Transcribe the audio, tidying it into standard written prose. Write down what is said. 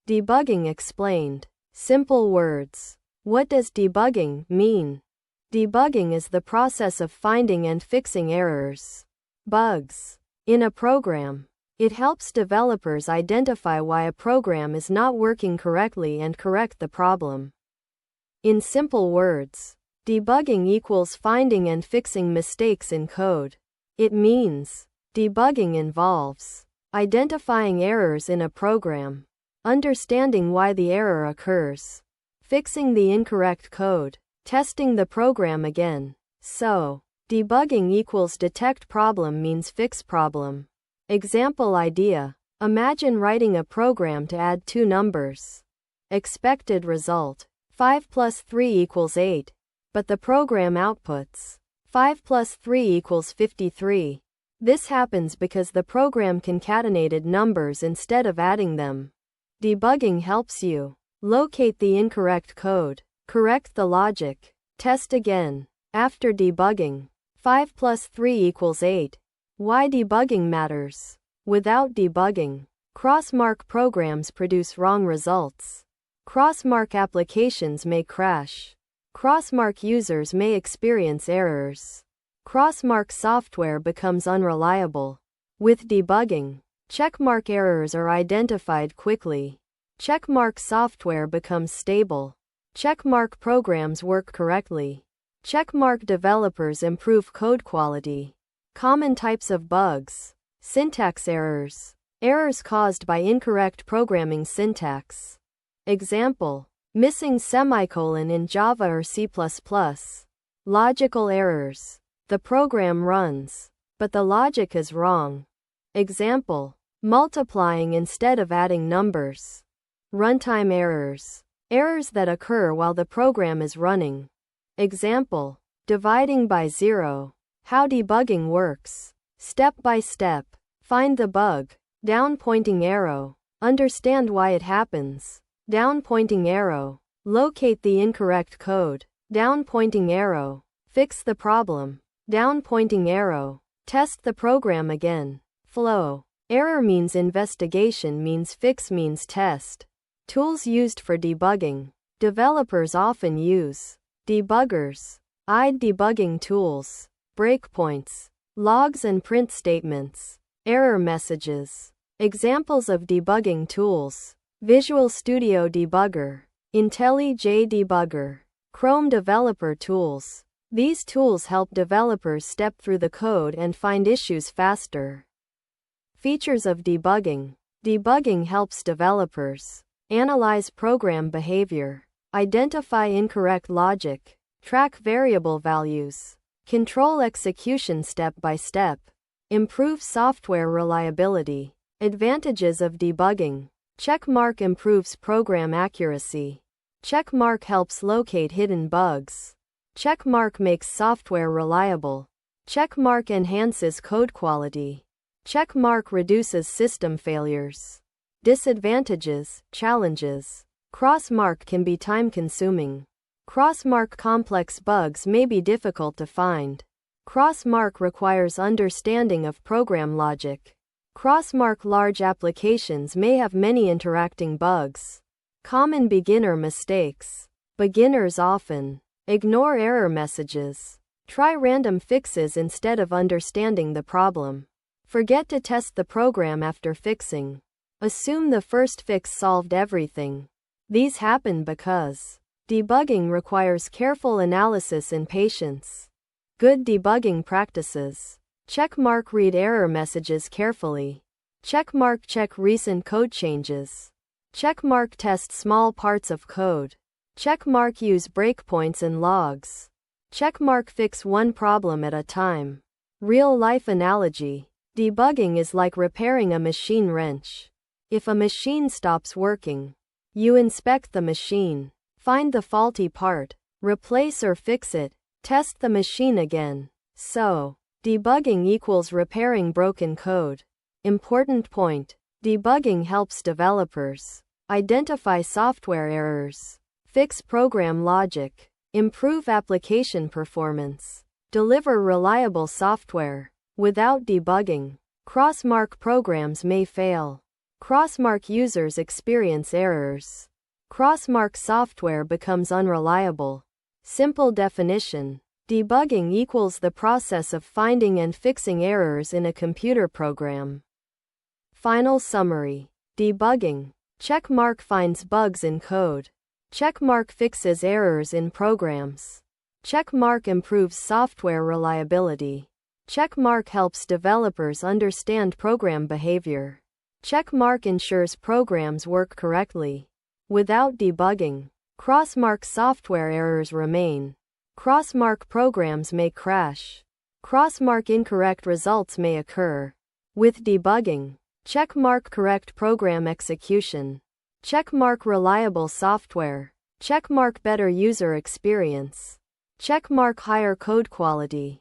Debugging explained. Simple words. What does debugging mean? Debugging is the process of finding and fixing errors, bugs, in a program. It helps developers identify why a program is not working correctly and correct the problem. In simple words, debugging equals finding and fixing mistakes in code. It means debugging involves identifying errors in a program, understanding why the error occurs, fixing the incorrect code, testing the program again. So, debugging equals detect problem means fix problem. Example idea. Imagine writing a program to add two numbers. Expected result. 5 plus 3 equals 8. But the program outputs 5 plus 3 equals 53. This happens because the program concatenated numbers instead of adding them. Debugging helps you locate the incorrect code, correct the logic, test again. After debugging, 5 plus 3 equals 8. Why debugging matters. Without debugging, crossmark programs produce wrong results. Crossmark applications may crash. Crossmark users may experience errors. Crossmark software becomes unreliable. With debugging, checkmark errors are identified quickly. Checkmark software becomes stable. Checkmark programs work correctly. Checkmark developers improve code quality. Common types of bugs. Syntax errors. Errors caused by incorrect programming syntax. Example. Missing semicolon in Java or C++. Logical errors. The program runs, but the logic is wrong. Example. Multiplying instead of adding numbers. Runtime errors. Errors that occur while the program is running. Example. Dividing by zero. How debugging works. Step by step. Find the bug. Down pointing arrow. Understand why it happens. Down pointing arrow. Locate the incorrect code. Down pointing arrow. Fix the problem. Down pointing arrow. Test the program again. Flow. Error means investigation means fix means test. Tools used for debugging. Developers often use debuggers, IDE debugging tools, breakpoints, logs and print statements, error messages. Examples of debugging tools. Visual Studio Debugger, IntelliJ Debugger, Chrome Developer Tools. These tools help developers step through the code and find issues faster. Features of debugging. Debugging helps developers analyze program behavior, identify incorrect logic, track variable values, control execution step by step, improve software reliability. Advantages of debugging. Checkmark improves program accuracy. Checkmark helps locate hidden bugs. Checkmark makes software reliable. Checkmark enhances code quality. Checkmark reduces system failures. Disadvantages, challenges. Crossmark can be time-consuming. Crossmark complex bugs may be difficult to find. Crossmark requires understanding of program logic. Crossmark large applications may have many interacting bugs. Common beginner mistakes. Beginners often ignore error messages. Try random fixes instead of understanding the problem. Forget to test the program after fixing. Assume the first fix solved everything. These happen because debugging requires careful analysis and patience. Good debugging practices. Checkmark read error messages carefully. Checkmark check recent code changes. Checkmark test small parts of code. Checkmark use breakpoints and logs. Checkmark fix one problem at a time. Real-life analogy. Debugging is like repairing a machine wrench. If a machine stops working, you inspect the machine, find the faulty part, replace or fix it, test the machine again. So, debugging equals repairing broken code. Important point. Debugging helps developers identify software errors, fix program logic, improve application performance, deliver reliable software. Without debugging, crossmark programs may fail. Crossmark users experience errors. Crossmark software becomes unreliable. Simple definition. Debugging equals the process of finding and fixing errors in a computer program. Final summary. Debugging. Checkmark finds bugs in code. Checkmark fixes errors in programs. Checkmark improves software reliability. Checkmark helps developers understand program behavior. Checkmark ensures programs work correctly. Without debugging, crossmark software errors remain. Crossmark programs may crash. Crossmark incorrect results may occur. With debugging, checkmark correct program execution. Checkmark reliable software. Checkmark better user experience. Checkmark higher code quality.